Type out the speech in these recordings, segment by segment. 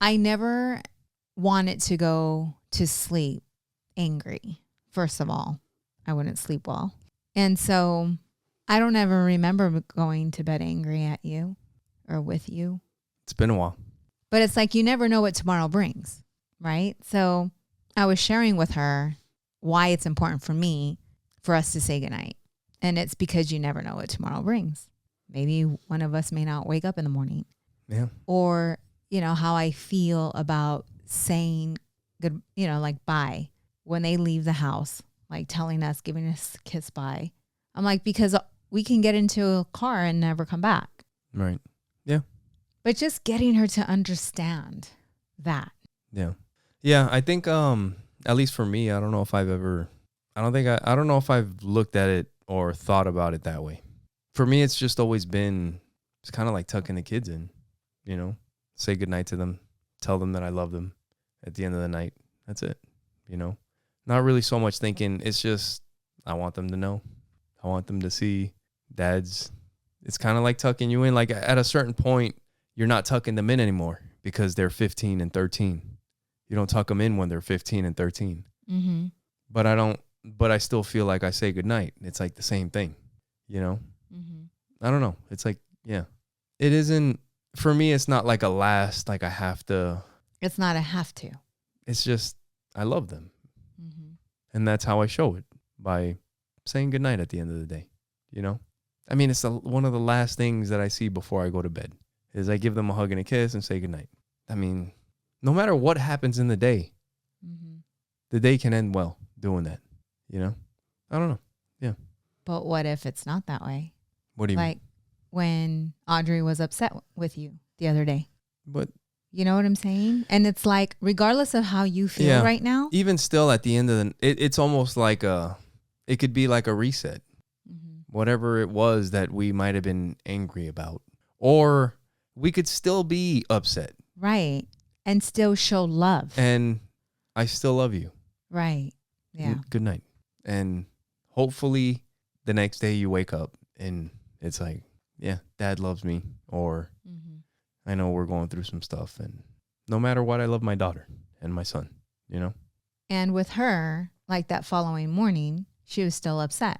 I never wanted to go to sleep angry. First of all, I wouldn't sleep well. And so I don't ever remember going to bed angry at you or with you. It's been a while. But it's like you never know what tomorrow brings, right? So I was sharing with her why it's important for me for us to say goodnight. And it's because you never know what tomorrow brings. Maybe one of us may not wake up in the morning. Yeah. Or, how I feel about saying good, like bye when they leave the house, like telling us, giving us a kiss bye. I'm like, because we can get into a car and never come back. Right. Yeah. But just getting her to understand that. Yeah. Yeah. I think, at least for me, I don't know if I've looked at it or thought about it that way. For me, it's just always been, it's kind of like tucking the kids in, say goodnight to them, tell them that I love them at the end of the night. That's it. Not really so much thinking. It's just, I want them to know. I want them to see it's kind of like tucking you in. Like at a certain point, you're not tucking them in anymore because they're 15 and 13. You don't tuck them in when they're 15 and 13. Mm-hmm. But I still feel like I say goodnight. It's like the same thing, Mm-hmm. I don't know. It's like, yeah, it isn't, for me, it's not like a last, like I have to. It's not a have to. It's just, I love them. Mm-hmm. And that's how I show it, by saying goodnight at the end of the day, I mean, it's one of the last things that I see before I go to bed is I give them a hug and a kiss and say goodnight. I mean, no matter what happens in the day, Mm-hmm. the day can end well doing that, I don't know. Yeah. But what if it's not that way? What do you mean? Like when Audrey was upset with you the other day. But you know what I'm saying? And it's like, regardless of how you feel right now. Even still at the end of it's almost like it could be like a reset. Mm-hmm. Whatever it was that we might have been angry about. Or we could still be upset. Right. And still show love. And I still love you. Right. Yeah. Good night. And hopefully the next day you wake up and it's like, yeah, Dad loves me. Or Mm-hmm. I know we're going through some stuff. And no matter what, I love my daughter and my son, And with her, like that following morning, she was still upset.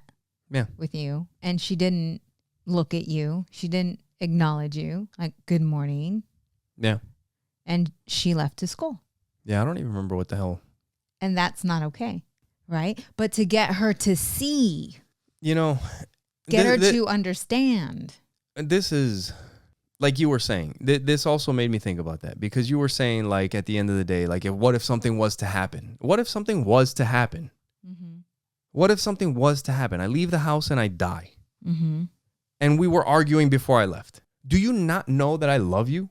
Yeah. With you. And she didn't look at you. She didn't acknowledge you. Like, good morning. Yeah. And she left to school. Yeah, I don't even remember what the hell. And that's not okay. Right? But to get her to see. Get her to understand. This is, like you were saying, this also made me think about that. Because you were saying, like, at the end of the day, like, what if something was to happen? What if something was to happen? Mm-hmm. What if something was to happen? I leave the house and I die. Mm-hmm. And we were arguing before I left. Do you not know that I love you?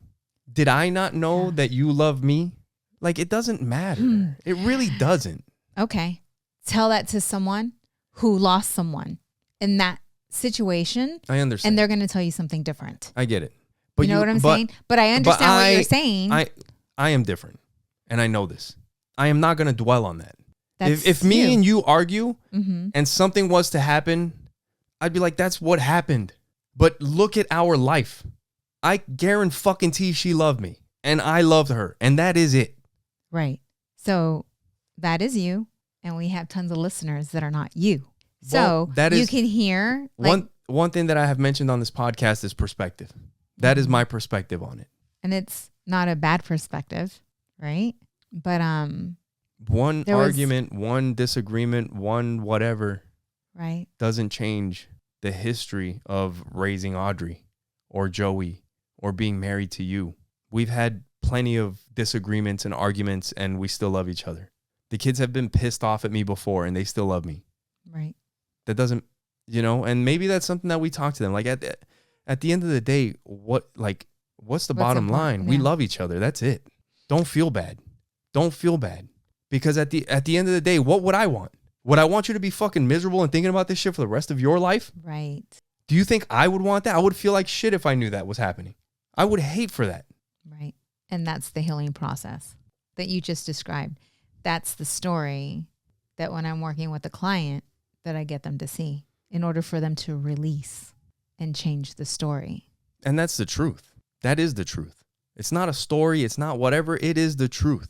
Did I not know that you love me? Like, it doesn't matter. It really doesn't. Okay. Tell that to someone who lost someone in that situation. I understand. And they're going to tell you something different. I get it. But you know what I'm saying? But I understand what you're saying. I am different. And I know this. I am not going to dwell on that. That's if me and you argue mm-hmm. and something was to happen, I'd be like, that's what happened. But look at our life. I guarantee she loved me. And I loved her. And that is it. Right. So that is you. And we have tons of listeners that are not you. So you can hear. Like, one thing that I have mentioned on this podcast is perspective. That is my perspective on it. And it's not a bad perspective, right? But one argument, one disagreement, one whatever, right, doesn't change the history of raising Audrey or Joey or being married to you. We've had plenty of disagreements and arguments, and we still love each other. The kids have been pissed off at me before, and they still love me. Right. That doesn't, and maybe that's something that we talk to them. Like at the end of the day, what's the bottom line? Yeah. We love each other. That's it. Don't feel bad. Don't feel bad. Because at the end of the day, what would I want? Would I want you to be fucking miserable and thinking about this shit for the rest of your life? Right. Do you think I would want that? I would feel like shit if I knew that was happening. I would hate for that. Right. And that's the healing process that you just described. That's the story that when I'm working with a client that I get them to see in order for them to release and change the story. And that's the truth. That is the truth. It's not a story. It's not whatever. It is the truth.